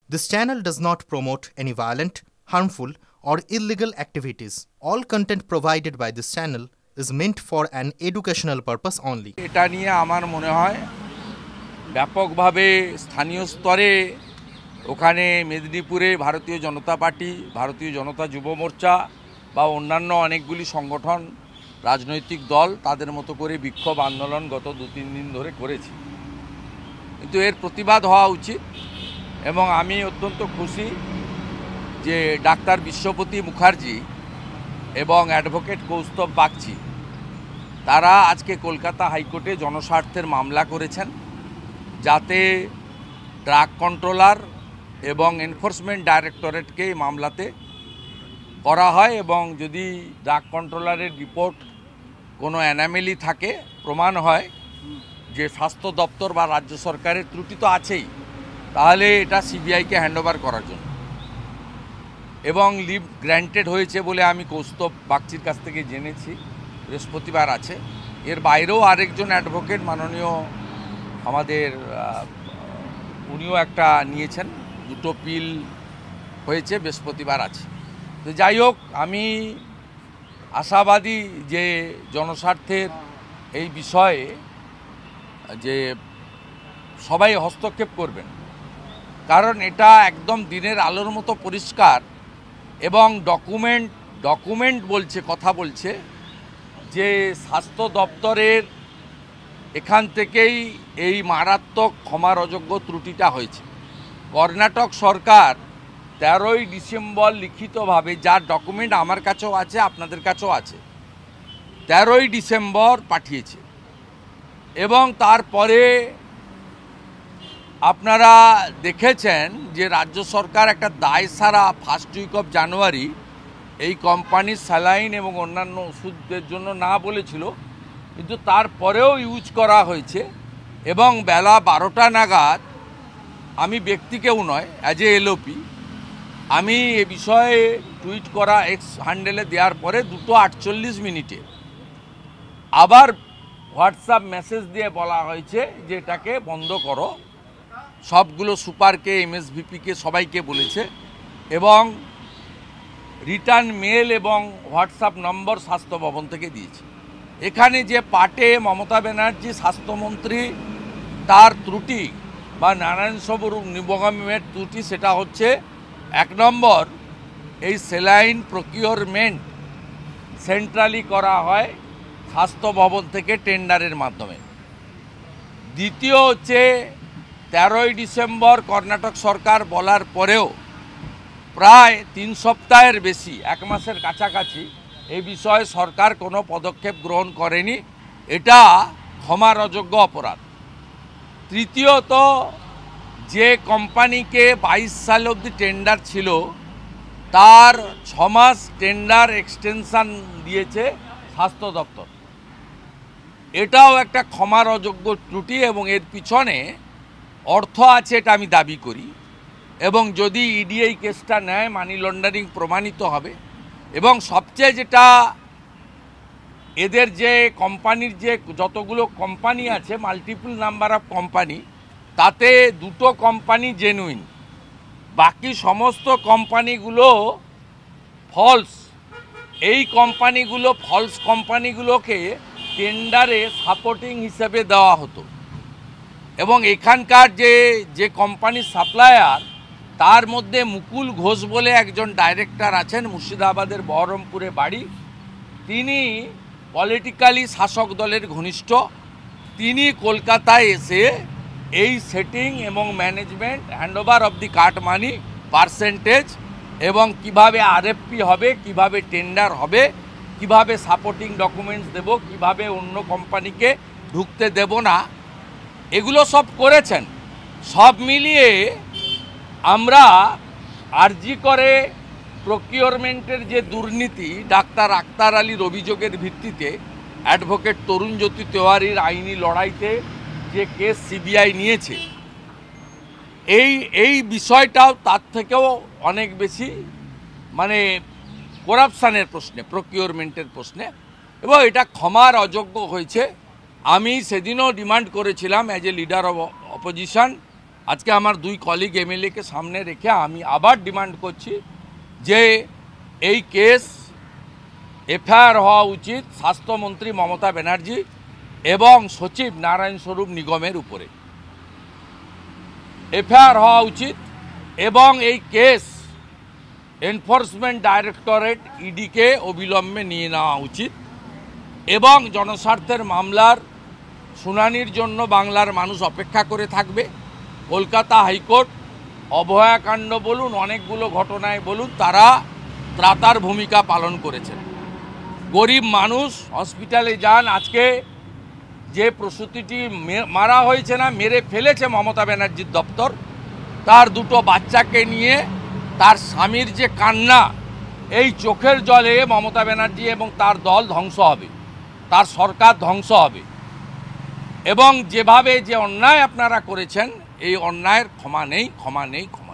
This channel does not promote any violent, harmful, or illegal activities. All content provided by this channel is meant for an educational purpose only. এটা নিয়ে আমার মনে হয় ব্যাপকভাবে স্থানীয় স্তরে ওখানে মেদিনীপুরে ভারতীয় জনতা পার্টি, ভারতীয় জনতা যুব মোর্চা বা অন্যান্য অনেকগুলি সংগঠন, রাজনৈতিক দল তাদের মতো করে বিক্ষোভ আন্দোলন গত 2-3 দিন ধরে করেছে। কিন্তু এর প্রতিবাদ হওয়া উচিত এবং আমি অত্যন্ত খুশি যে ডাক্তার বিশ্বপতি মুখার্জি এবং অ্যাডভোকেট কৌস্তব বাগচি তারা আজকে কলকাতা হাইকোর্টে জনস্বার্থের মামলা করেছেন, যাতে ড্রাগ কন্ট্রোলার এবং এনফোর্সমেন্ট ডাইরেক্টরেটকে এই মামলাতে করা হয় এবং যদি ড্রাগ কন্ট্রোলারের রিপোর্ট কোনো অ্যানামেলি থাকে, প্রমাণ হয় যে স্বাস্থ্য দপ্তর বা রাজ্য সরকারের ত্রুটি তো আছেই, তাহলে এটা সিবিআইকে হ্যান্ডওভার করার জন্য এবং লিভ গ্র্যান্টেড হয়েছে বলে আমি কৌস্তব বাগচির কাছ থেকে জেনেছি। বৃহস্পতিবার আছে। এর বাইরেও আরেকজন অ্যাডভোকেট মাননীয় আমাদের উনিও একটা নিয়েছেন, 2টো পিল হয়েছে, বৃহস্পতিবার আছে। তো যাই হোক, আমি আশাবাদী যে জনস্বার্থের এই বিষয়ে যে সবাই হস্তক্ষেপ করবেন, কারণ এটা একদম দিনের আলোর মতো পরিষ্কার এবং ডকুমেন্ট বলছে, কথা বলছে যে স্বাস্থ্য দপ্তরের এখান থেকেই এই মারাত্মক ক্ষমার অযোগ্য ত্রুটিটা হয়েছে। কর্ণাটক সরকার 13ই ডিসেম্বর লিখিতভাবে, যার ডকুমেন্ট আমার কাছেও আছে, আপনাদের কাছেও আছে, 13ই ডিসেম্বর পাঠিয়েছে এবং তারপরে আপনারা দেখেছেন যে রাজ্য সরকার একটা দায়সারা ফার্স্ট উইক অফ জানুয়ারি এই কোম্পানির স্যালাইন এবং অন্যান্য ওষুধের জন্য না বলেছিল, কিন্তু তারপরেও ইউজ করা হয়েছে এবং বেলা 12টা নাগাদ, আমি ব্যক্তি কেউ নয়, অ্যাজ এ এলওপি আমি এ বিষয়ে টুইট করা এক্স হ্যান্ডেলে দেওয়ার পরে 2:48 আবার হোয়াটসঅ্যাপ মেসেজ দিয়ে বলা হয়েছে যে এটাকে বন্ধ করো। সবগুলো সুপারকে, এমএসভিপিকে, সবাইকে বলেছে এবং রিটার্ন মেল এবং হোয়াটসঅ্যাপ নম্বর স্বাস্থ্য ভবন থেকে দিয়েছে। এখানে যে পাটে মমতা ব্যানার্জি স্বাস্থ্যমন্ত্রী তার ত্রুটি বা নারায়ণ স্বরূপ নিগমের ত্রুটি, সেটা হচ্ছে 1 নম্বর, এই স্যালাইন প্রকিউরমেন্ট সেন্ট্রালি করা হয় স্বাস্থ্য ভবন থেকে টেন্ডারের মাধ্যমে। দ্বিতীয় হচ্ছে 13ই ডিসেম্বর কর্ণাটক সরকার বলার পরেও প্রায় 3 সপ্তাহের বেশি, 1 মাসের কাছাকাছি এই বিষয়ে সরকার কোনো পদক্ষেপ গ্রহণ করেনি। এটা ক্ষমার অযোগ্য অপরাধ। তৃতীয়ত, যে কোম্পানিকে 22 সাল অবধি টেন্ডার ছিল, তার 6 মাস টেন্ডার এক্সটেনশন দিয়েছে স্বাস্থ্য দপ্তর। এটাও একটা ক্ষমার অযোগ্য ত্রুটি এবং এর পিছনে অর্থ আছে, এটা আমি দাবি করি এবং যদি ইডি এই কেসটা নেয়, মানি লন্ডারিং প্রমাণিত হবে। এবং সবচেয়ে যেটা, এদের যে কোম্পানির যে যতগুলো কোম্পানি আছে, মাল্টিপল নাম্বার অফ কোম্পানি, তাতে 2টো কোম্পানি জেনুইন, বাকি সমস্ত কোম্পানিগুলো ফলস। এই কোম্পানিগুলো, ফলস কোম্পানিগুলোকে টেন্ডারে সাপোর্টিং হিসেবে দেওয়া হতো এবং এখানকার যে কোম্পানির সাপ্লায়ার, তার মধ্যে মুকুল ঘোষ বলে একজন ডাইরেক্টর আছেন, মুর্শিদাবাদের বহরমপুরে বাড়ি। তিনি পলিটিক্যালি শাসক দলের ঘনিষ্ঠ। তিনি কলকাতায় এসে এই সেটিং এবং management, handover of the cut money, percentage এবং কিভাবে আরএফপি হবে, কিভাবে টেন্ডার হবে, কিভাবে সাপোর্টিং ডকুমেন্টস দেব, কিভাবে অন্য কোম্পানিকে ঢুকতে দেব না, এগুলো সব করেছেন। সব মিলিয়ে আমরা আরজি করে প্রকিউরমেন্টের যে দুর্নীতি, ডাক্তার আক্তার আলীর অভিযোগের ভিত্তিতে অ্যাডভোকেট তরুণজ্যোতি তেওয়ারির আইনি লড়াইতে যে কেস সিবিআই নিয়েছে, এই বিষয়টাও তার থেকেও অনেক বেশি, মানে করাপশানের প্রশ্নে, প্রকিউরমেন্টের প্রশ্নে, এবং এটা ক্ষমার অযোগ্য হয়েছে। আমি সেদিনও ডিমান্ড করেছিলাম as a leader of opposition আজকে আমার দুই কলিগ এমএলএকে সামনে রেখে আমি আবার ডিমান্ড করছি যে এই কেস এফআইআর হওয়া উচিত স্বাস্থ্যমন্ত্রী মমতা ব্যানার্জি এবং সচিব নারায়ণ স্বরূপ নিগমের উপরে এফআইআর হওয়া উচিত এবং এই কেস এনফোর্সমেন্ট ডাইরেক্টরেট ইডিকে অবিলম্বে নিয়ে নেওয়া উচিত এবং জনস্বার্থের মামলার শুনানির জন্য বাংলার মানুষ অপেক্ষা করে থাকবে। কলকাতা হাইকোর্ট অভয়াকাণ্ড বলুন, অনেকগুলো ঘটনায় বলুন, তারা ত্রাতার ভূমিকা পালন করেছেন। গরিব মানুষ হসপিটালে যান, আজকে যে প্রসূতিটি মারা হয়েছে না, মেরে ফেলেছে মমতা ব্যানার্জির দপ্তর, তার দুটো বাচ্চাকে নিয়ে তার স্বামীর যে কান্না, এই চোখের জলে মমতা ব্যানার্জি এবং তার দল ধ্বংস হবে, তার সরকার ধ্বংস হবে। এবং যেভাবে যে অন্যায় আপনারা করেছেন, এই অন্যায়ের ক্ষমা নেই, ক্ষমা নেই, ক্ষমা